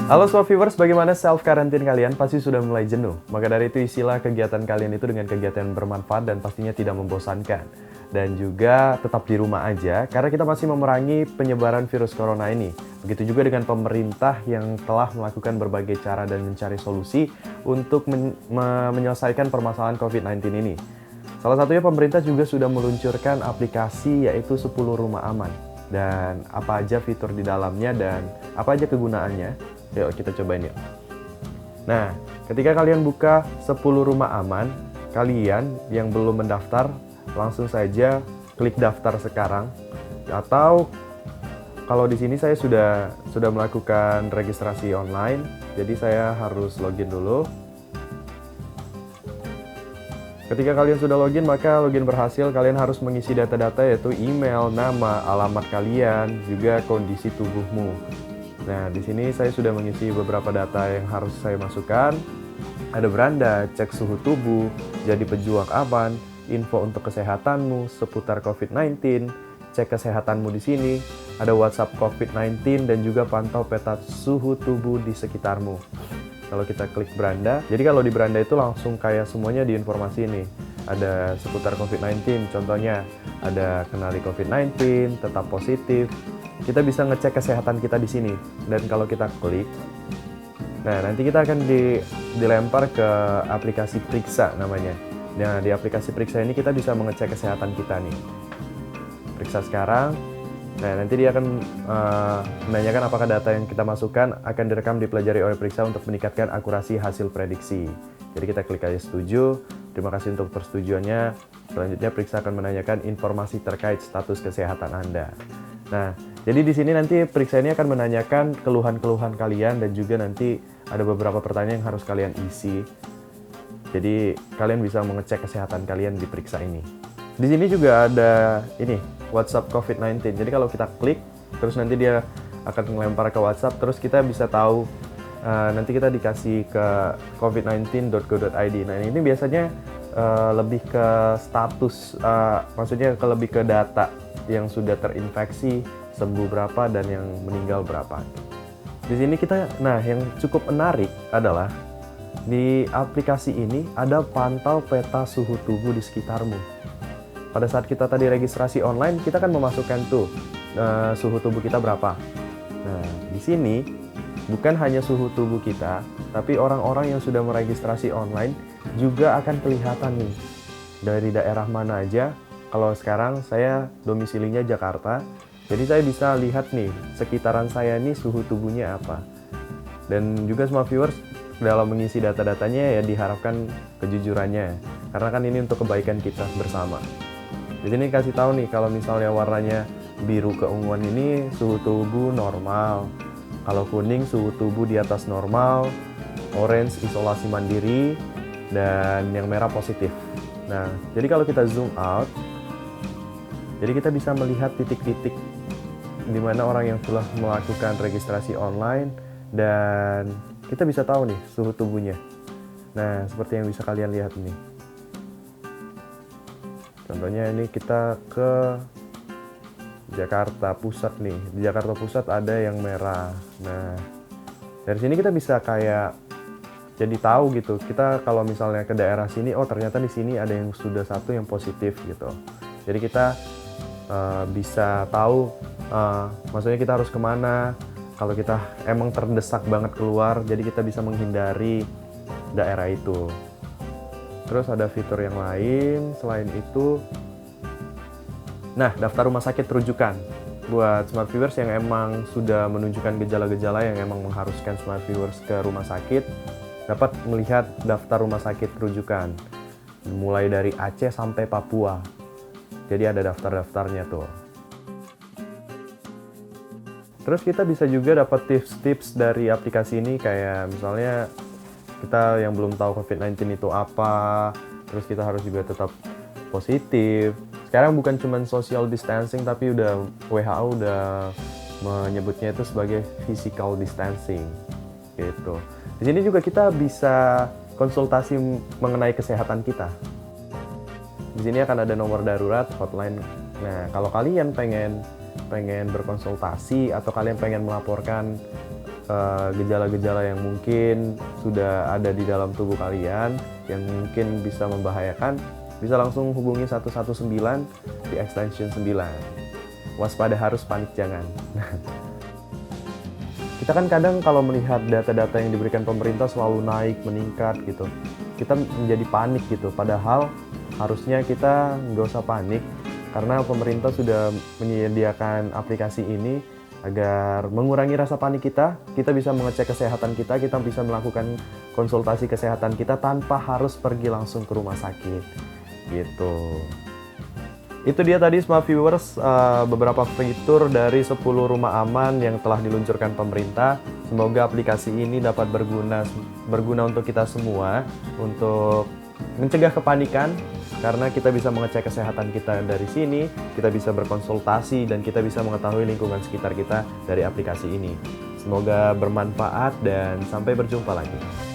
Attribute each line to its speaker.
Speaker 1: Halo Smart Viewers, bagaimana self quarantine kalian? Pasti sudah mulai jenuh. Maka dari itu isilah kegiatan kalian itu dengan kegiatan yang bermanfaat dan pastinya tidak membosankan. Dan juga tetap di rumah aja, karena kita masih memerangi penyebaran virus corona ini. Begitu juga dengan pemerintah yang telah melakukan berbagai cara dan mencari solusi untuk menyelesaikan permasalahan COVID-19 ini. Salah satunya pemerintah juga sudah meluncurkan aplikasi yaitu 10 Rumah Aman. Dan apa aja fitur di dalamnya dan apa aja kegunaannya. Yuk kita cobain yuk. Nah, ketika kalian buka 10 Rumah Aman, kalian yang belum mendaftar langsung saja klik daftar sekarang. Atau kalau di sini saya sudah melakukan registrasi online, jadi saya harus login dulu. Ketika kalian sudah login, maka login berhasil, kalian harus mengisi data-data yaitu email, nama, alamat kalian, juga kondisi tubuhmu. Nah, di sini saya sudah mengisi beberapa data yang harus saya masukkan. Ada beranda, cek suhu tubuh, jadi pejuang aman, info untuk kesehatanmu seputar COVID-19, cek kesehatanmu di sini, ada WhatsApp COVID-19 dan juga pantau peta suhu tubuh di sekitarmu. Kalau kita klik beranda, jadi kalau di beranda itu langsung kayak semuanya di informasi ini. Ada seputar COVID-19, contohnya ada kenali COVID-19, tetap positif. Kita bisa ngecek kesehatan kita di sini. Dan kalau kita klik, nah nanti kita akan dilempar ke aplikasi Periksa namanya. Nah, di aplikasi Periksa ini kita bisa mengecek kesehatan kita nih. Periksa sekarang. Nah, nanti dia akan menanyakan apakah data yang kita masukkan akan direkam dipelajari oleh Periksa untuk meningkatkan akurasi hasil prediksi. Jadi kita klik aja setuju. Terima kasih untuk persetujuannya. Selanjutnya Periksa akan menanyakan informasi terkait status kesehatan Anda. Nah, jadi di sini nanti Periksa ini akan menanyakan keluhan-keluhan kalian dan juga nanti ada beberapa pertanyaan yang harus kalian isi. Jadi kalian bisa mengecek kesehatan kalian di Periksa ini. Di sini juga ada ini WhatsApp COVID-19. Jadi kalau kita klik, terus nanti dia akan melempar ke WhatsApp, terus kita bisa tahu nanti kita dikasih ke covid19.go.id. Nah ini biasanya lebih ke status, maksudnya lebih ke data yang sudah terinfeksi, sembuh berapa dan yang meninggal berapa. Di sini yang cukup menarik adalah di aplikasi ini ada pantau peta suhu tubuh di sekitarmu. Pada saat kita tadi registrasi online, kita kan memasukkan tuh suhu tubuh kita berapa. Nah, di sini bukan hanya suhu tubuh kita, tapi orang-orang yang sudah meregistrasi online juga akan kelihatan nih dari daerah mana aja. Kalau sekarang saya domisilinya Jakarta, jadi saya bisa lihat nih sekitaran saya nih suhu tubuhnya apa. Dan juga semua viewers dalam mengisi data-datanya ya diharapkan kejujurannya, karena kan ini untuk kebaikan kita bersama. Di sini kasih tahu nih kalau misalnya warnanya biru keunguan ini suhu tubuh normal. Kalau kuning suhu tubuh di atas normal, orange isolasi mandiri, dan yang merah positif. Nah, jadi kalau kita zoom out, jadi kita bisa melihat titik-titik di mana orang yang telah melakukan registrasi online dan kita bisa tahu nih suhu tubuhnya. Nah, seperti yang bisa kalian lihat ini. Contohnya ini kita ke Jakarta Pusat nih. Di Jakarta Pusat ada yang merah. Nah, dari sini kita bisa kayak jadi tahu gitu. Kita kalau misalnya ke daerah sini, oh ternyata di sini ada yang sudah satu yang positif gitu. Jadi kita bisa tahu, maksudnya kita harus kemana. Kalau kita emang terdesak banget keluar, jadi kita bisa menghindari daerah itu. Terus ada fitur yang lain selain itu. Nah, daftar rumah sakit rujukan. Buat smart viewers yang emang sudah menunjukkan gejala-gejala yang emang mengharuskan smart viewers ke rumah sakit, dapat melihat daftar rumah sakit rujukan. Mulai dari Aceh sampai Papua. Jadi ada daftar-daftarnya tuh. Terus kita bisa juga dapat tips-tips dari aplikasi ini, kayak misalnya kita yang belum tahu COVID-19 itu apa, terus kita harus juga tetap positif. Sekarang bukan cuma social distancing, tapi WHO udah menyebutnya itu sebagai physical distancing gitu. Di sini juga kita bisa konsultasi mengenai kesehatan kita. Di sini akan ada nomor darurat, hotline. Nah, kalau kalian pengen berkonsultasi atau kalian pengen melaporkan gejala-gejala yang mungkin sudah ada di dalam tubuh kalian yang mungkin bisa membahayakan, bisa langsung hubungi 119 di extension 9. Waspada harus, panik jangan. Kita kan kadang kalau melihat data-data yang diberikan pemerintah selalu naik, meningkat gitu, kita menjadi panik gitu. Padahal harusnya kita nggak usah panik, karena pemerintah sudah menyediakan aplikasi ini agar mengurangi rasa panik kita bisa mengecek kesehatan kita bisa melakukan konsultasi kesehatan kita tanpa harus pergi langsung ke rumah sakit gitu. Itu dia tadi Smart Viewers, beberapa fitur dari 10 rumah aman yang telah diluncurkan pemerintah. Semoga aplikasi ini dapat berguna untuk kita semua, untuk mencegah kepanikan, karena kita bisa mengecek kesehatan kita dari sini, kita bisa berkonsultasi, dan kita bisa mengetahui lingkungan sekitar kita dari aplikasi ini. Semoga bermanfaat dan sampai berjumpa lagi.